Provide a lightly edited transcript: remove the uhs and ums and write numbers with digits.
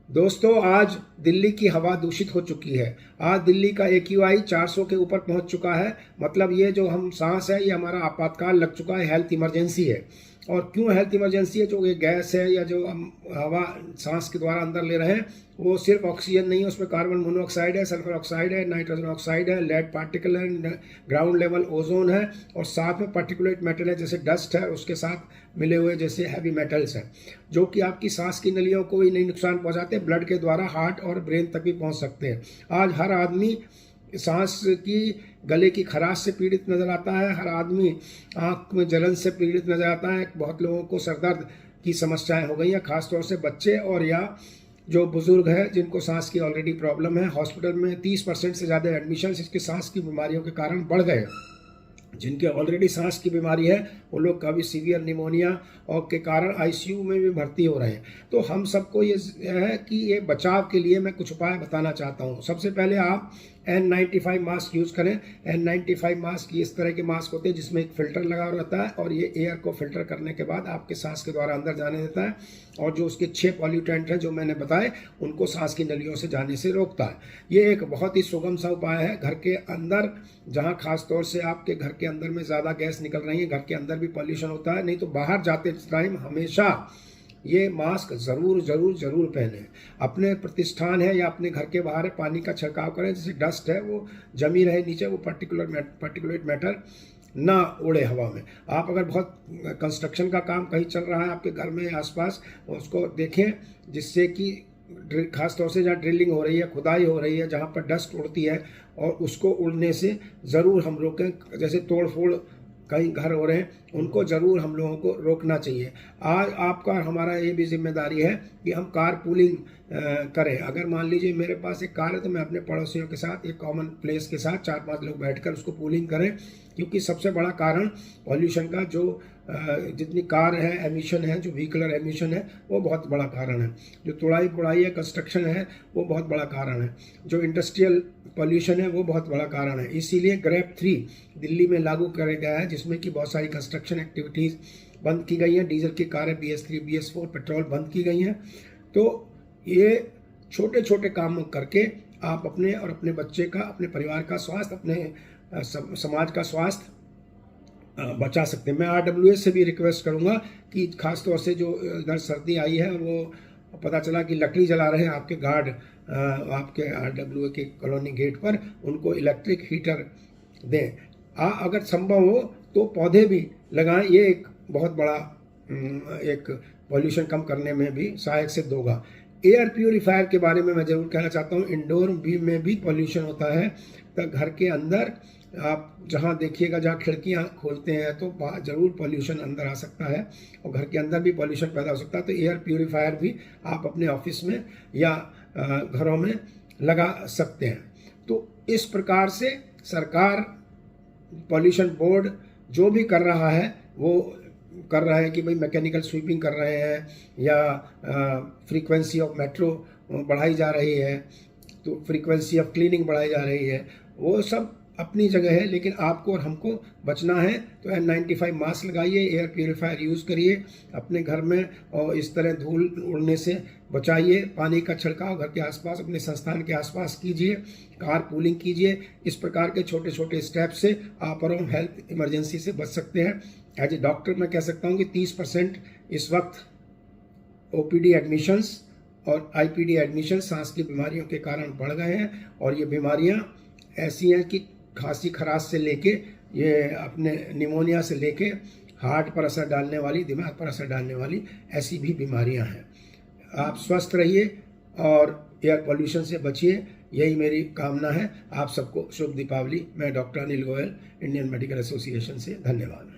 दोस्तों, आज दिल्ली की हवा दूषित हो चुकी है। आज दिल्ली का AQI 400 के ऊपर पहुंच चुका है। मतलब ये जो हम सांस है, ये हमारा आपातकाल लग चुका है, हेल्थ इमरजेंसी है। और क्यों हेल्थ इमरजेंसी है? जो ये गैस है या जो हम हवा सांस के द्वारा अंदर ले रहे हैं, वो सिर्फ ऑक्सीजन नहीं है, उसमें कार्बन मोनोऑक्साइड है, सल्फर ऑक्साइड है, नाइट्रोजन ऑक्साइड है, लेड पार्टिकल है, ग्राउंड लेवल ओजोन है, और साथ में पार्टिकुलेट मेटल है, जैसे डस्ट है, उसके साथ मिले हुए जैसे हैवी मेटल्स हैं, जो कि आपकी सांस की नलियों को ही नहीं नुकसान पहुंचाते, ब्लड के द्वारा हार्ट और ब्रेन तक भी पहुंच सकते हैं। आज हर आदमी सांस की गले की खराश से पीड़ित नजर आता है। हर आदमी आंख में जलन से पीड़ित नजर आता है। बहुत लोगों को सरदर्द की समस्याएं हो गई हैं, खासतौर से बच्चे और या जो बुजुर्ग हैं जिनको सांस की ऑलरेडी प्रॉब्लम है। हॉस्पिटल में 30% से ज़्यादा एडमिशन इसके सांस की बीमारियों के कारण बढ़ गए। जिनके ऑलरेडी सांस की बीमारी है वो लोग कभी सीवियर निमोनिया और के कारण ICU में भी भर्ती हो रहे हैं। तो हम सबको ये है कि ये बचाव के लिए मैं कुछ उपाय बताना चाहता हूँ। सबसे पहले आप N95 मास्क यूज़ करें। N95 मास्क इस तरह के मास्क होते हैं जिसमें एक फिल्टर लगा रहता है, और ये एयर को फिल्टर करने के बाद आपके सांस के द्वारा अंदर जाने देता है, और जो उसके 6 पॉल्यूटेंट हैं जो मैंने बताए उनको सांस की नलियों से जाने से रोकता है। ये एक बहुत ही सुगम सा उपाय है। घर के अंदर, जहाँ खास तौर से आपके घर के अंदर में ज़्यादा गैस निकल रही है, घर के अंदर भी पॉल्यूशन होता है, नहीं तो बाहर जाते टाइम हमेशा ये मास्क जरूर पहने। अपने प्रतिष्ठान है या अपने घर के बाहर पानी का छिड़काव करें, जैसे डस्ट है वो जमी रहे नीचे, वो पार्टिकुलेट मैटर ना उड़े हवा में। आप अगर बहुत कंस्ट्रक्शन का काम कहीं चल रहा है आपके घर में आसपास, उसको देखें, जिससे कि खास तौर से जहाँ ड्रिलिंग हो रही है, खुदाई हो रही है, जहाँ पर डस्ट उड़ती है, और उसको उड़ने से ज़रूर हम रोकें। जैसे तोड़ फोड़ कहीं घर हो रहे हैं, उनको ज़रूर हम लोगों को रोकना चाहिए। आज आपका हमारा ये भी जिम्मेदारी है कि हम कार पूलिंग करें। अगर मान लीजिए मेरे पास एक कार है तो मैं अपने पड़ोसियों के साथ एक कॉमन प्लेस के साथ 4-5 लोग बैठकर उसको पूलिंग करें, क्योंकि सबसे बड़ा कारण पॉल्यूशन का जो जितनी कार है एमिशन है, जो व्हीकलर एमिशन है, वो बहुत बड़ा कारण है। जो तोड़ाई फोड़ाई है, कंस्ट्रक्शन है, वो बहुत बड़ा कारण है। जो इंडस्ट्रियल पॉल्यूशन है वो बहुत बड़ा कारण है। इसीलिए ग्रेप 3 दिल्ली में लागू किया गया है, जिसमें कि बहुत सारी कंस्ट्रक्शन एक्टिविटीज़ बंद की गई हैं। डीजल की कारें BS3 BS4 पेट्रोल बंद की गई हैं। तो ये छोटे छोटे काम करके आप अपने और अपने बच्चे का, अपने परिवार का स्वास्थ्य, अपने समाज का स्वास्थ्य बचा सकते हैं। मैं RWA से भी रिक्वेस्ट करूंगा कि खास तौर से जो इधर सर्दी आई है और वो पता चला कि लकड़ी जला रहे हैं आपके गार्ड, आपके RWA के कॉलोनी गेट पर, उनको इलेक्ट्रिक हीटर दें। अगर संभव हो तो पौधे भी लगाएं। ये एक बहुत बड़ा एक पॉल्यूशन कम करने में भी सहायक सिद्ध होगा। एयर प्यूरीफायर के बारे में मैं जरूर कहना चाहता हूँ। इंडोर भी में भी पॉल्यूशन होता है, तो घर के अंदर आप जहाँ देखिएगा, जहाँ खिड़कियाँ खोलते हैं तो जरूर पॉल्यूशन अंदर आ सकता है, और घर के अंदर भी पॉल्यूशन पैदा हो सकता है। तो एयर प्यूरीफायर भी आप अपने ऑफिस में या घरों में लगा सकते हैं। तो इस प्रकार से सरकार, पॉल्यूशन बोर्ड जो भी कर रहा है वो कर रहा है कि भाई मैकेनिकल स्वीपिंग कर रहे हैं, या फ्रीक्वेंसी ऑफ मेट्रो बढ़ाई जा रही है, तो फ्रीक्वेंसी ऑफ क्लीनिंग बढ़ाई जा रही है। वो सब अपनी जगह है, लेकिन आपको और हमको बचना है तो N95 मास्क लगाइए, एयर प्यूरीफायर यूज़ करिए अपने घर में, और इस तरह धूल उड़ने से बचाइए। पानी का छिड़काव घर के आसपास, अपने संस्थान के आसपास कीजिए, कार पूलिंग कीजिए। इस प्रकार के छोटे छोटे स्टेप से आप और हम हेल्थ इमरजेंसी से बच सकते हैं। एज ए डॉक्टर मैं कह सकता हूँ कि 30% इस वक्त OPD एडमिशन्स और IPD एडमिशन सांस की बीमारियों के कारण बढ़ गए हैं, और ये बीमारियाँ ऐसी हैं कि खांसी खराश से लेके, ये अपने निमोनिया से लेके हार्ट पर असर डालने वाली, दिमाग पर असर डालने वाली ऐसी भी बीमारियां हैं। आप स्वस्थ रहिए और एयर पॉल्यूशन से बचिए, यही मेरी कामना है। आप सबको शुभ दीपावली। मैं doctor Anil Goyal, Indian medical association से, धन्यवाद।